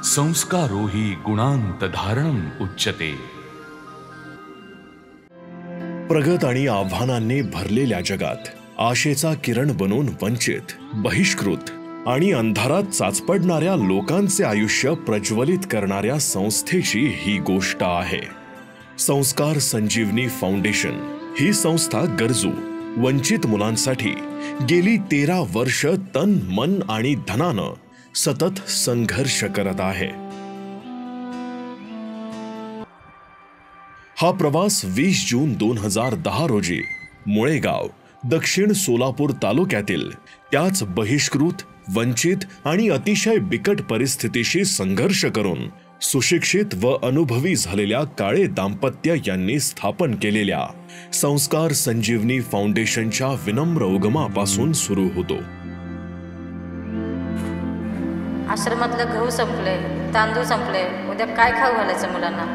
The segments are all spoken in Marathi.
संस्कारो हि गुणांत धारणम उच्यते। प्रगत आणि आव्हानांनी भरलेल्या जगात आशेचा किरण बनून वंचित, बहिष्कृत आणि अंधारात चाचपडणाऱ्या लोकांचे आयुष्य प्रज्वलित करणाऱ्या संस्थेची ही गोष्ट आहे। संस्कार संजीवनी फाउंडेशन ही संस्था गरजू वंचित मुलांसाठी गेली 13 वर्ष तन मन आणि धनानं सतत संघर्ष करत आहे। हा प्रवास 20 जून 2010 रोजी मुळेगाव, दक्षिण सोलापूर तालुक्यातील त्याच बहिष्कृत, वंचित आणि अतिशय बिकट परिस्थितीशी संघर्ष करून सुशिक्षित व अनुभवी झालेल्या काळे दाम्पत्य यांनी स्थापन केलेल्या संस्कार संजीवनी फाउंडेशनच्या विनम्र उगमापासून सुरू होतो। आश्रमातलं गहू संपले, तांदूळ संपले, उद्या काय खाऊ घालायचं मुलांना?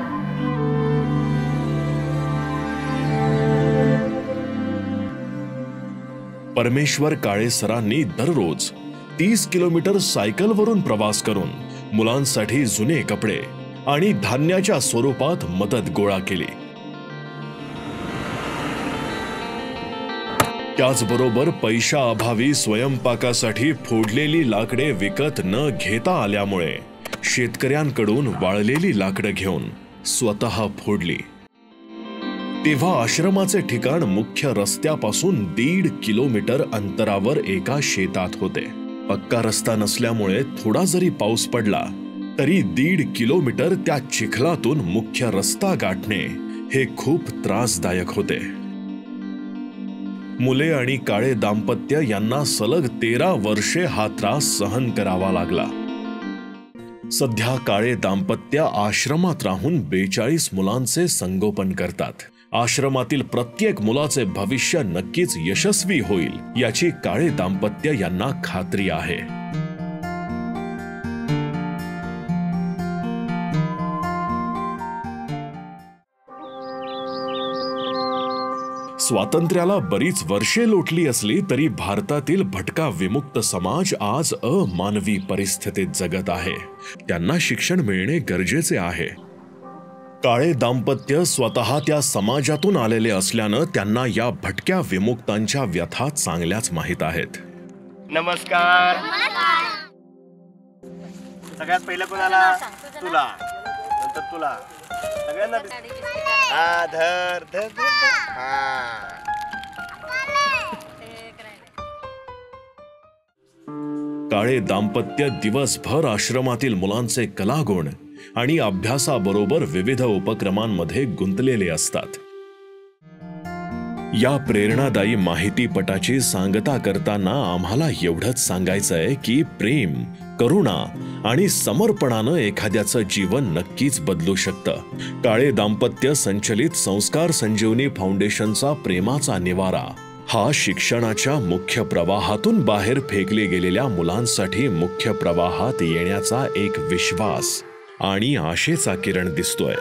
परमेश्वर काळे सरांनी दररोज 30 किलोमीटर सायकलवरून प्रवास करून मुलांसाठी जुने कपडे आणि धान्याच्या स्वरूपात मदत गोळा केली। त्याचबरोबर पैशाअभावी स्वयंपाकासाठी फोडलेली लाकडे विकत न घेता आल्यामुळे शेतकऱ्यांकडून वाळलेली लाकडं घेऊन स्वतः फोडली। तेव्हा आश्रमाचे ठिकाण मुख्य रस्त्यापासून 1.5 किलोमीटर अंतरावर एका शेतात होते। पक्का रस्ता नसल्यामुळे थोडा जरी पाऊस पडला तरी 1.5 किलोमीटर त्या चिखलातून मुख्य रस्ता गाठणे हे खूप त्रासदायक होते। मुले आणि काळे दाम्पत्य यांना सलग 13 वर्षे हा त्रास सहन करावा लागला। सध्या काळे दाम्पत्य आश्रमात राहून 42 मुलांचे संगोपन करतात। आश्रमातील प्रत्येक मुलाचे भविष्य नक्कीच यशस्वी होईल याची काळे दाम्पत्य यांना खात्री आहे। स्वातंत्र्याला बरीच वर्षे लोटली असली तरी भारतातील भटका विमुक्त समाज आज अमानवी परिस्थितीत जगत आहे। त्यांना शिक्षण मिळणे गरजेचे आहे। काळे दाम्पत्य स्वतः त्या समाजातून आलेले असल्यानं त्यांना या भटक्या विमुक्तांच्या व्यथा चांगल्याच माहीत आहेत। नमस्कार। सगळ्यात पहिलं कोणाला? तुला, नंतर तुला, सगळ्यांना धर धर काळे दाम्पत्य दिवसभर आश्रमातील मुलांचे कलागुण आणि अभ्यासाबरोबर विविध उपक्रमांमध्ये गुंतलेले असतात। या प्रेरणादायी माहितीपटाची सांगता करताना आम्हाला एवढंच सांगायचंय की प्रेम, करुणा आणि समर्पणानं एखाद्याचं जीवन नक्कीच बदलू शकतं। काळे दाम्पत्य संचलित संस्कार संजीवनी फाउंडेशनचा प्रेमाचा निवारा हा शिक्षणाच्या मुख्य प्रवाहातून बाहेर फेकले गेलेल्या मुलांसाठी मुख्य प्रवाहात येण्याचा एक विश्वास आणि आशेचा किरण दिसतोय।